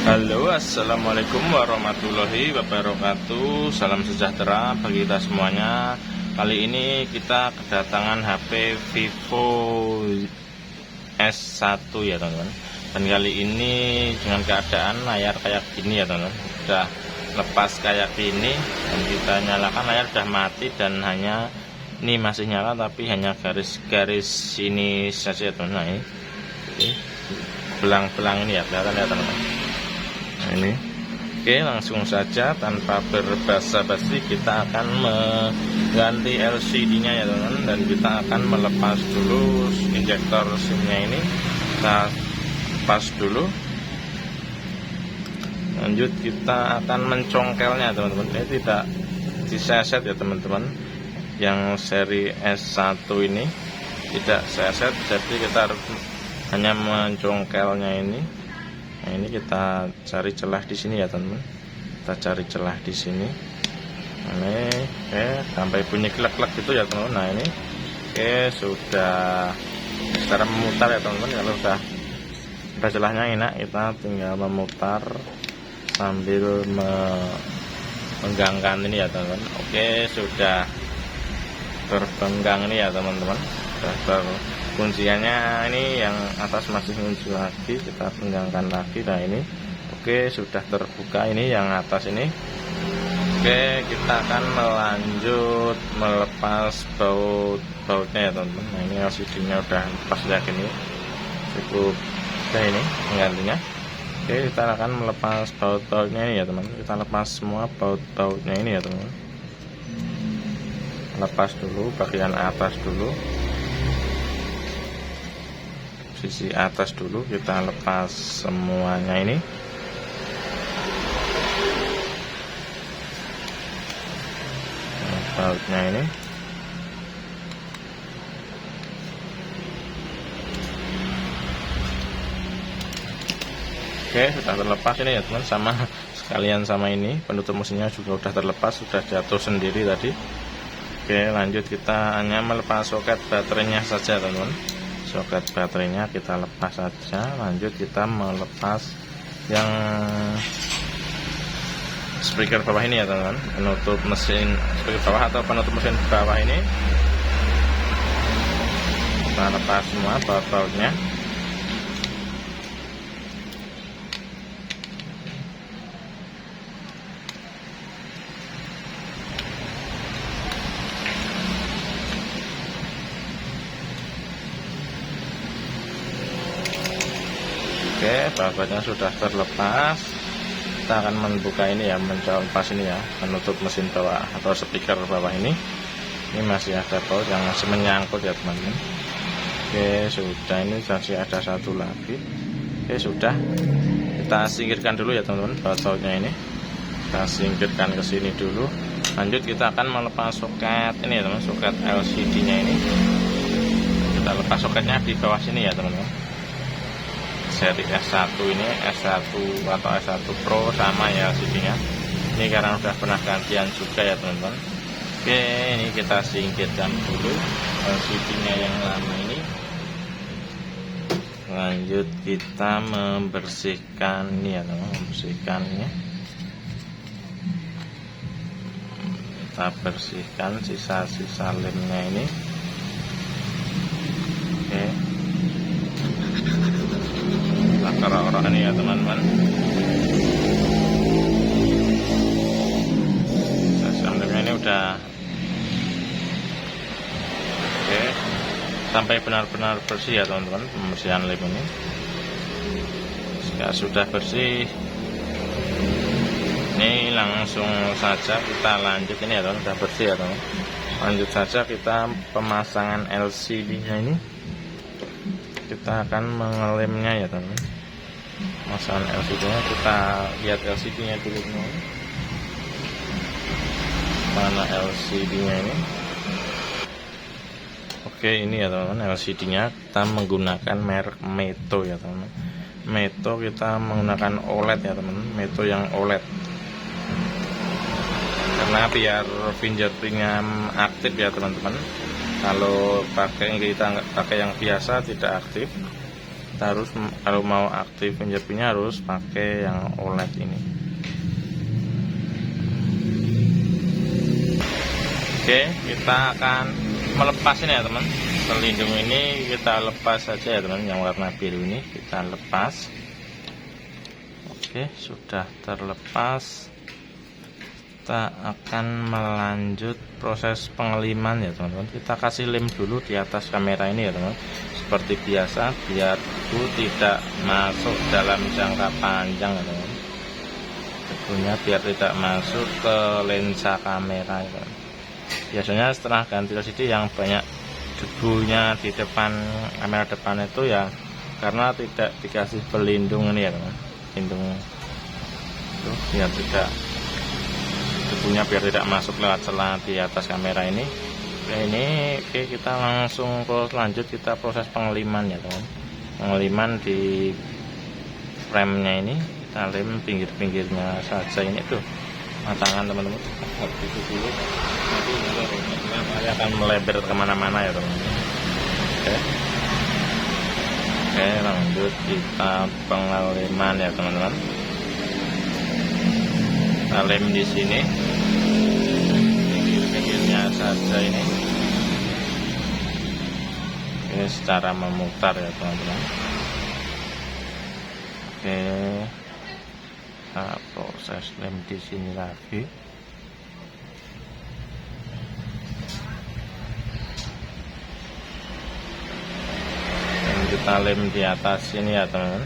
Halo, assalamualaikum warahmatullahi wabarakatuh. Salam sejahtera bagi kita semuanya. Kali ini kita kedatangan HP Vivo S1 ya teman-teman. Dan kali ini dengan keadaan layar kayak gini ya teman-teman. Sudah lepas kayak gini dan kita nyalakan, layar sudah mati dan hanya ini masih nyala tapi hanya garis-garis ini saja ya teman-teman. Nah, ini belang-belang ini ya, kelihatan ya teman-teman. Nah, ini oke, langsung saja tanpa berbasa-basi kita akan mengganti LCD-nya ya teman-teman, dan kita akan melepas dulu injektor SIM-nya ini. Kita lepas dulu, lanjut kita akan mencongkelnya teman-teman. Ini tidak diseset ya teman-teman, yang seri S1 ini tidak seset, jadi kita harus hanya mencongkelnya ini. Nah, ini kita cari celah di sini ya teman-teman. Kita cari celah di sini. Ini sampai bunyi klek-klek gitu ya teman-teman. Nah, ini sudah secara memutar ya teman-teman. Kalau sudah celahnya enak, kita tinggal memutar sambil menggangkan ini ya teman-teman. Sudah terbenggang ini ya teman-teman. Sudah kunciannya ini yang atas masih muncul lagi, kita penggangkan lagi. Nah, ini sudah terbuka ini yang atas ini. Kita akan melanjut melepas bautnya ya teman-teman. Nah, ini LCD-nya udah lepas ya gini, cukup ini penggantinya. Kita akan melepas baut-bautnya ini ya teman-teman. Kita lepas semua baut-bautnya ini ya teman-teman. Lepas dulu bagian atas dulu, sisi atas dulu kita lepas semuanya ini. Bautnya ini. Sudah terlepas ini ya teman, sama sekalian sama ini penutup mesinnya juga sudah terlepas, sudah jatuh sendiri tadi. Lanjut kita hanya melepas soket baterainya saja teman-teman. Soket baterainya kita lepas saja. Lanjut kita melepas yang speaker bawah ini ya teman-teman, penutup mesin speaker bawah atau penutup mesin bawah ini. Kita lepas semua baut-bautnya. Bautnya sudah terlepas. Kita akan membuka ini ya, mencoba lepas ini ya, penutup mesin bawah atau speaker bawah ini. Ini masih ada baut yang masih menyangkut ya teman-teman. Sudah, ini masih ada satu lagi. Sudah, kita singkirkan dulu ya teman-teman baut-bautnya ini. Kita singkirkan ke sini dulu. Lanjut kita akan melepas soket ini ya teman-teman, soket LCD-nya ini. Kita lepas soketnya di bawah sini ya teman-teman. Seri S1 ini, S1 atau S1 Pro sama ya LCD-nya. Ini karena udah pernah gantian juga ya teman-teman. Ini kita singkirkan dulu LCD-nya yang lama ini. Lanjut kita membersihkan ini ya teman-teman, membersihkannya. Kita bersihkan sisa-sisa lemnya ini. Orang-orang ini ya teman-teman. Lemnya ini udah sampai benar-benar bersih ya teman-teman. Pembersihan lem ini jika sudah bersih, ini langsung saja kita lanjut ini ya teman, sudah bersih ya teman. Lanjut saja kita pemasangan LCD-nya ini. Kita akan mengelemnya ya teman. Pemasangan LCD-nya, kita lihat LCD-nya dulu teman. Mana LCD-nya ini? Ini ya teman-teman, LCD-nya kita menggunakan merek Meto ya teman-teman. Meto kita menggunakan OLED ya teman-teman, Meto yang OLED. Karena biar fingerprintnya aktif ya teman-teman. Kalau kita pakai yang biasa tidak aktif. kita harus, kalau mau aktif fingerprintnya harus pakai yang OLED ini. Oke, kita akan melepas ini ya teman. Pelindung ini kita lepas saja ya teman, yang warna biru ini kita lepas. Oke, sudah terlepas. Kita akan melanjut proses pengeliman ya teman-teman. Kita kasih lem dulu di atas kamera ini ya teman, seperti biasa, biar debu tidak masuk dalam jangka panjang ya teman. Debunya biar tidak masuk ke lensa kamera ya teman. Biasanya setelah ganti LCD yang banyak debunya di depan kamera depan itu ya karena tidak dikasih pelindung ini ya teman, pelindung itu biar tidak, debunya biar tidak masuk lewat celah di atas kamera ini. Oke, kita langsung lanjut, kita proses pengeliman ya teman. Pengeliman di frame-nya ini kita lem pinggir-pinggirnya saja ini tuh, tangan teman-teman itu dulu, nanti akan melebar kemana-mana ya teman-teman. Oke, lanjut kita pengeliman ya teman-teman. Kita lem di sini pinggirnya saja ini secara memutar ya teman-teman. Oke, kita proses lem di sini lagi. Dan kita lem di atas sini ya teman-teman,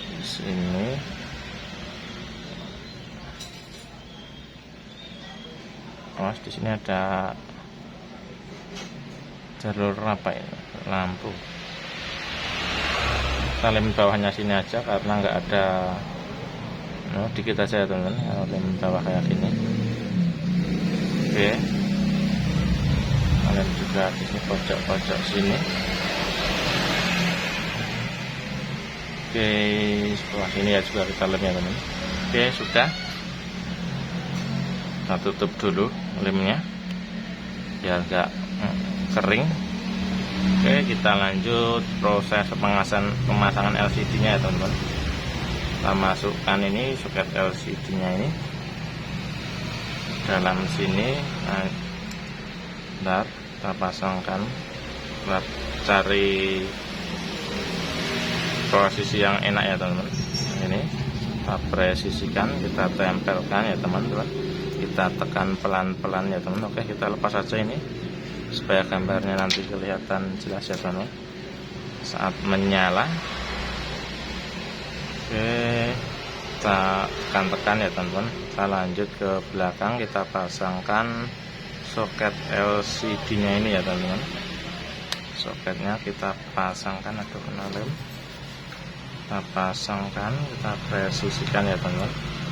di sini. Awas, di sini ada jalur apa ini, lampu. Kita lem bawahnya sini aja karena nggak ada, dikit aja ya teman-teman, lem bawah kayak gini. Oke, lem juga di sini, pojok-pojok sini. Oke, sebelah sini ya juga kita lem ya teman-teman. Oke, sudah. Kita tutup dulu lemnya biar enggak kering. Oke, kita lanjut proses pemasangan LCD nya ya teman-teman. Kita masukkan ini soket LCD nya ini dalam sini. Bentar, kita pasangkan, kita cari posisi yang enak ya teman-teman. Ini kita presisikan, kita tempelkan ya teman-teman. Kita tekan pelan-pelan ya teman. Oke, kita lepas saja ini supaya gambarnya nanti kelihatan jelas ya teman saat menyala. Oke, kita tekan ya teman-teman. Kita lanjut ke belakang, kita pasangkan soket LCD nya ini ya teman-teman. Soketnya kita pasangkan, atau kena lem, kita pasangkan, kita presisikan ya teman-teman.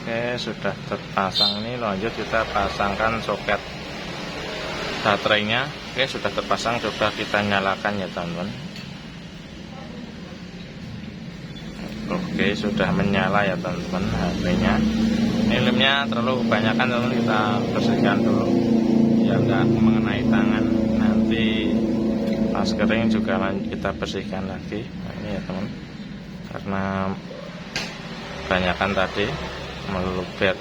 Oke, sudah terpasang ini. Lanjut kita pasangkan soket baterainya. Oke, sudah terpasang, coba kita nyalakan ya teman-teman. Oke, sudah menyala ya teman-teman HP-nya. Ini lemnya terlalu kebanyakan teman-teman, kita bersihkan dulu ya enggak mengenai tangan. Nanti pas kering juga kita bersihkan lagi. Nah, ini ya teman, karena kebanyakan tadi meluber.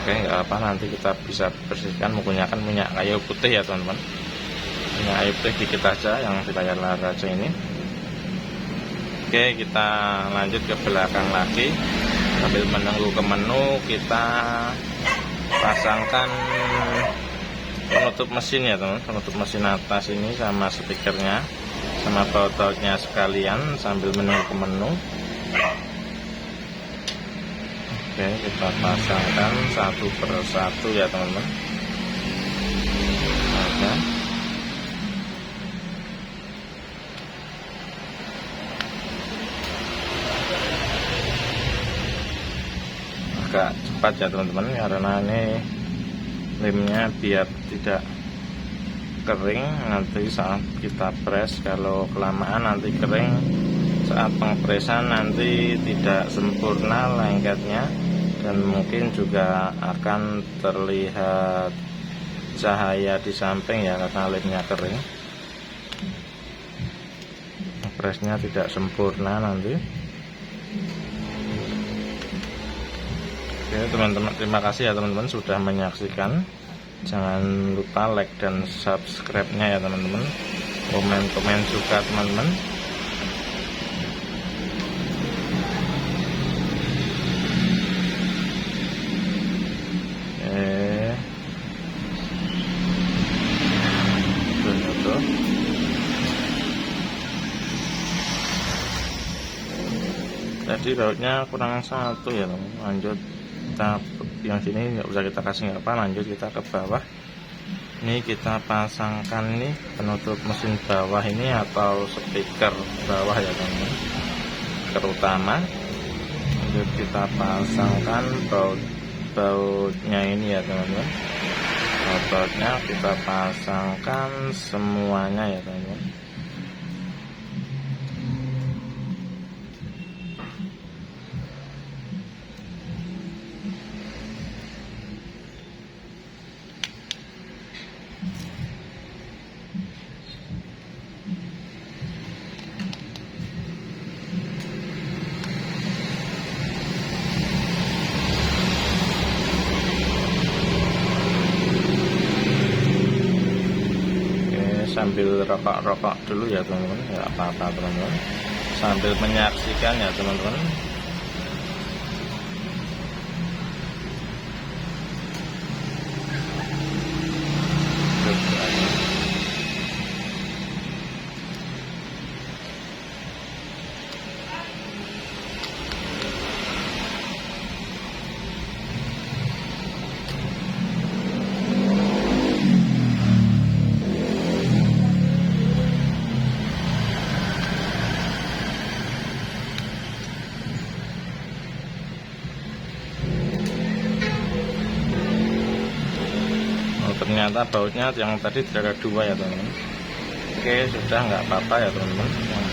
Oke, nggak apa, nanti kita bisa bersihkan menggunakan minyak kayu putih ya teman-teman. Minyak kayu putih dikit aja, yang di layar aja ini. Oke, kita lanjut ke belakang lagi. Sambil menunggu ke menu, kita pasangkan penutup mesin ya teman, penutup mesin atas ini sama speakernya, sama baut-bautnya sekalian sambil menunggu ke menu. Oke, kita pasangkan satu persatu ya teman-teman. Oke. Agak cepat ya teman-teman, karena ini lemnya biar tidak kering nanti saat kita press. Kalau kelamaan nanti kering, saat pengpresan nanti tidak sempurna lengketnya, dan mungkin juga akan terlihat cahaya di samping ya, karena lemnya kering. Presnya tidak sempurna nanti. Oke teman-teman, terima kasih ya teman-teman sudah menyaksikan. Jangan lupa like dan subscribe-nya ya teman-teman. Komen-komen juga teman-teman. Jadi bautnya kurang satu ya teman. Lanjut kita yang sini nggak usah kita kasih nggak apa, lanjut kita ke bawah. Ini kita pasangkan nih penutup mesin bawah ini atau speaker bawah ya teman-teman, terutama. Lanjut kita pasangkan bautnya ini ya teman-teman. Bautnya kita pasangkan semuanya ya teman-teman. Sambil rokok-rokok dulu ya teman-teman, ya apa-apa teman-teman, sambil menyaksikan ya teman-teman. Ternyata bautnya yang tadi tidak ada dua ya teman-teman. Oke, sudah nggak apa-apa ya teman-teman, yang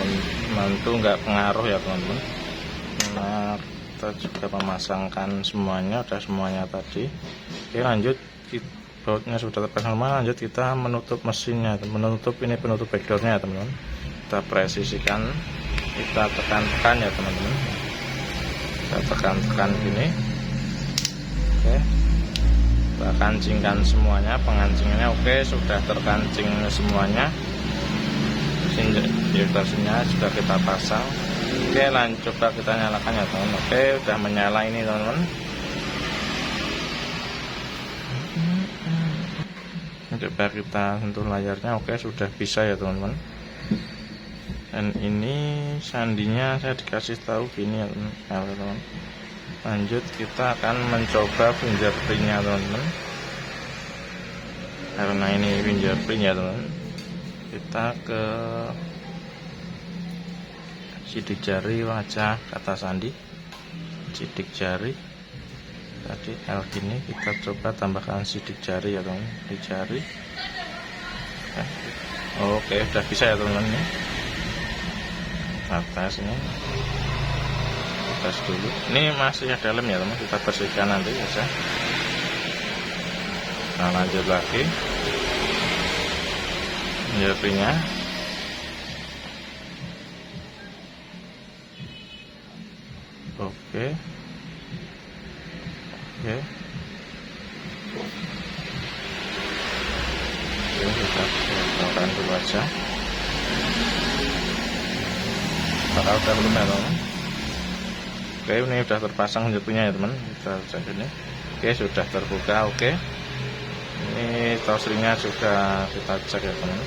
membantu nggak pengaruh ya teman-teman. Nah, kita juga memasangkan semuanya, udah semuanya tadi. Oke, lanjut, bautnya sudah terpasang semua. Lanjut kita menutup mesinnya, menutup ini penutup backdoornya ya teman-teman. Kita presisikan, kita tekan-tekan ya teman-teman. Kita tekan-tekan gini. Oke, kita kancingkan semuanya, pengancingannya oke, sudah terkancing semuanya. Mesin sudah kita pasang. Oke, lanjut coba kita nyalakan ya teman-teman. Oke, udah menyala ini teman-teman. Coba kita sentuh layarnya. Oke, sudah bisa ya teman-teman. Dan ini sandinya saya dikasih tahu gini ya teman-teman. Lanjut kita akan mencoba fingerprintnya teman-teman, karena ini fingerprint ya teman-teman. Kita ke sidik jari wajah kata sandi, sidik jari tadi L gini, kita coba tambahkan sidik jari ya teman-teman, sidik jari. Oke, udah bisa ya teman-teman. Ini atas ini tes dulu, ini masih ada lem ya teman, kita bersihkan nanti saja. Nah, lanjut lagi fingerprintnya. Oke, oke, kita gunakan dulu aja. Bakal udah belum ya teman. Oke, ini sudah terpasang fingerprintnya ya teman, kita cek ini. Oke, sudah terbuka. Oke, ini toslingnya juga kita cek ya teman.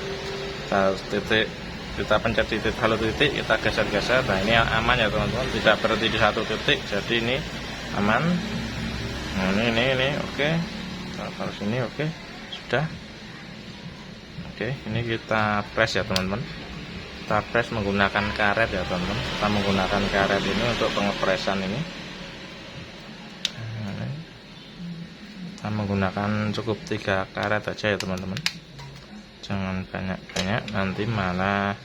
Kita pencet titik, halo titik, kita geser-geser. Nah, ini aman ya teman-teman, tidak berhenti di satu titik, jadi ini aman. Nah, ini oke. Kita taruh sini. Oke, sudah. Oke, ini kita press ya teman-teman. Kita press menggunakan karet ya teman-teman. Kita menggunakan karet ini untuk pengepresan ini. Kita menggunakan cukup 3 karet aja ya teman-teman. Jangan banyak-banyak, nanti malah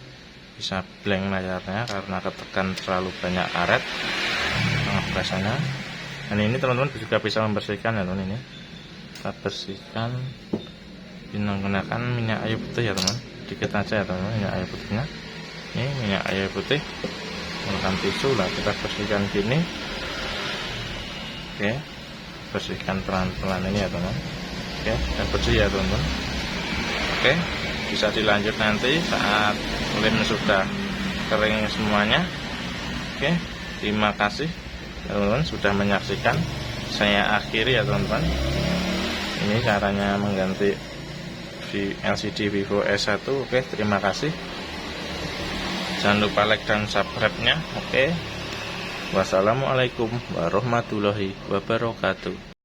bisa blank layarnya karena ketekan terlalu banyak karet pengepresannya. Dan ini teman-teman juga bisa membersihkan ya teman-teman. Ini kita bersihkan menggunakan minyak ayu putih ya teman, dikit aja ya teman minyak ayu putihnya. Ini minyak ayu putih menggunakan tisu lah, kita bersihkan gini. Oke, bersihkan pelan-pelan ini ya teman. Oke, dan bersih ya teman. Oke, bisa dilanjut nanti saat lem sudah kering semuanya. Oke, terima kasih teman-teman sudah menyaksikan. Saya akhiri ya teman-teman. Ini caranya mengganti LCD Vivo S1. Oke, terima kasih. Jangan lupa like dan subscribe-nya. Oke. Wassalamualaikum warahmatullahi wabarakatuh.